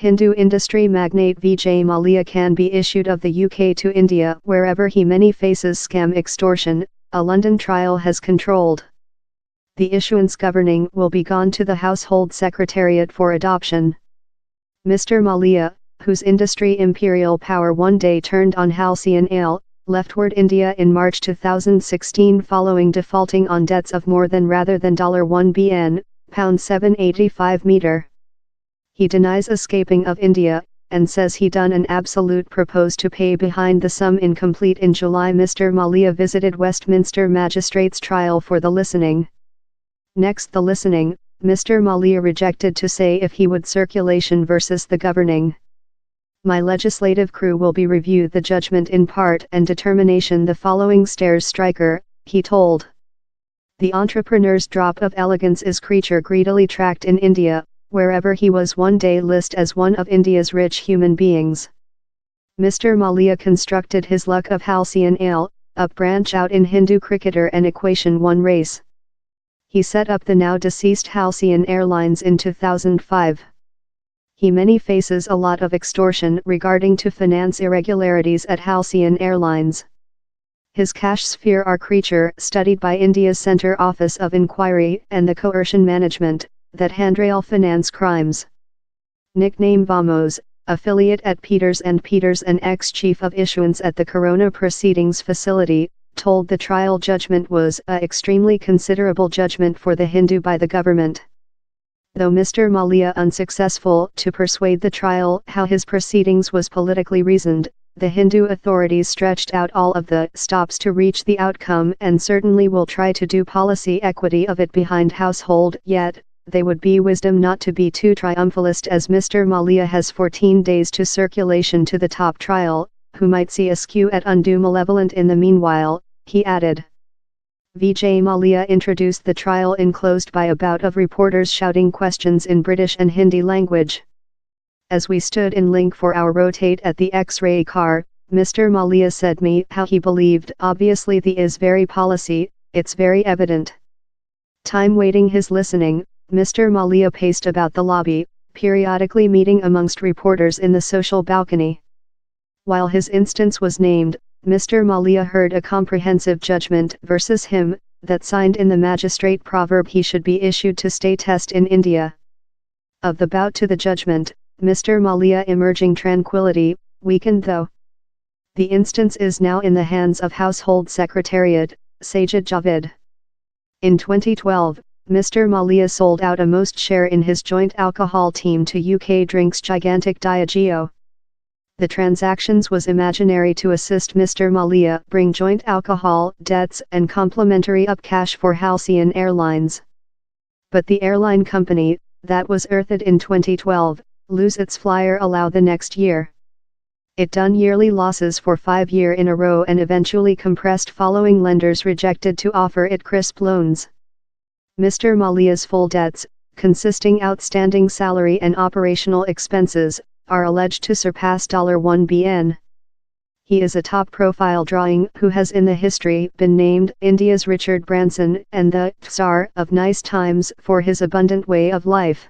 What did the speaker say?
Hindu industry magnate Vijay Mallya can be issued of the UK to India wherever he many faces scam extortion, a London trial has controlled. The issuance governing will be gone to the Household Secretariat for adoption. Mr. Mallya, whose industry imperial power one day turned on halcyon ale, leftward India in March 2016 following defaulting on debts of more than rather than $1 bn, £785 meter. He denies escaping of India, and says he done an absolute propose to pay behind the sum incomplete. In July Mr. Mallya visited Westminster Magistrates' trial for the listening. Next the listening, Mr. Mallya rejected to say if he would circulation versus the governing. My legislative crew will be review the judgment in part and determination the following stairs striker, he told. The entrepreneur's drop of elegance is creature greedily tracked in India, wherever he was one day list as one of India's rich human beings. Mr. Mallya constructed his luck of halcyon ale, up branch out in Hindu cricketer and equation 1 race. He set up the now deceased Halcyon Airlines in 2005. He many faces a lot of extortion regarding to finance irregularities at Halcyon Airlines. His cash sphere are creature studied by India's Centre Office of Inquiry and the Coercion Management, that handrail finance crimes. Nickname Vamos, affiliate at Peters & Peters and ex-chief of issuance at the Corona Proceedings facility, told the trial judgment was a extremely considerable judgment for the Hindu by the government. Though Mr. Mallya unsuccessful to persuade the trial how his proceedings was politically reasoned, the Hindu authorities stretched out all of the stops to reach the outcome and certainly will try to do policy equity of it behind household, yet they would be wisdom not to be too triumphalist as Mr. Mallya has 14 days to circulation to the top trial, who might see askew at undue malevolent in the meanwhile, he added. Vijay Mallya introduced the trial enclosed by a bout of reporters shouting questions in British and Hindi language. As we stood in link for our rotate at the X-ray car, Mr. Mallya said me how he believed obviously the is very policy, it's very evident. Time waiting his listening, Mr. Mallya paced about the lobby, periodically meeting amongst reporters in the social balcony. While his instance was named, Mr. Mallya heard a comprehensive judgment versus him, that signed in the magistrate proverb he should be issued to stay test in India. Of the bout to the judgment, Mr. Mallya emerging tranquility, weakened though. The instance is now in the hands of Household Secretariat, Sajid Javed. In 2012, Mr. Mallya sold out a most share in his joint alcohol team to UK drinks gigantic Diageo. The transactions was imaginary to assist Mr. Mallya bring joint alcohol debts and complimentary up cash for Halcyon Airlines. But the airline company, that was earthed in 2012, lose its flyer allow the next year. It done yearly losses for 5 years in a row and eventually compressed following lenders rejected to offer it crisp loans. Mr. Mallya's full debts, consisting outstanding salary and operational expenses, are alleged to surpass $1 bn. He is a top-profile drawing who has in the history been named India's Richard Branson and the Tsar of nice times for his abundant way of life.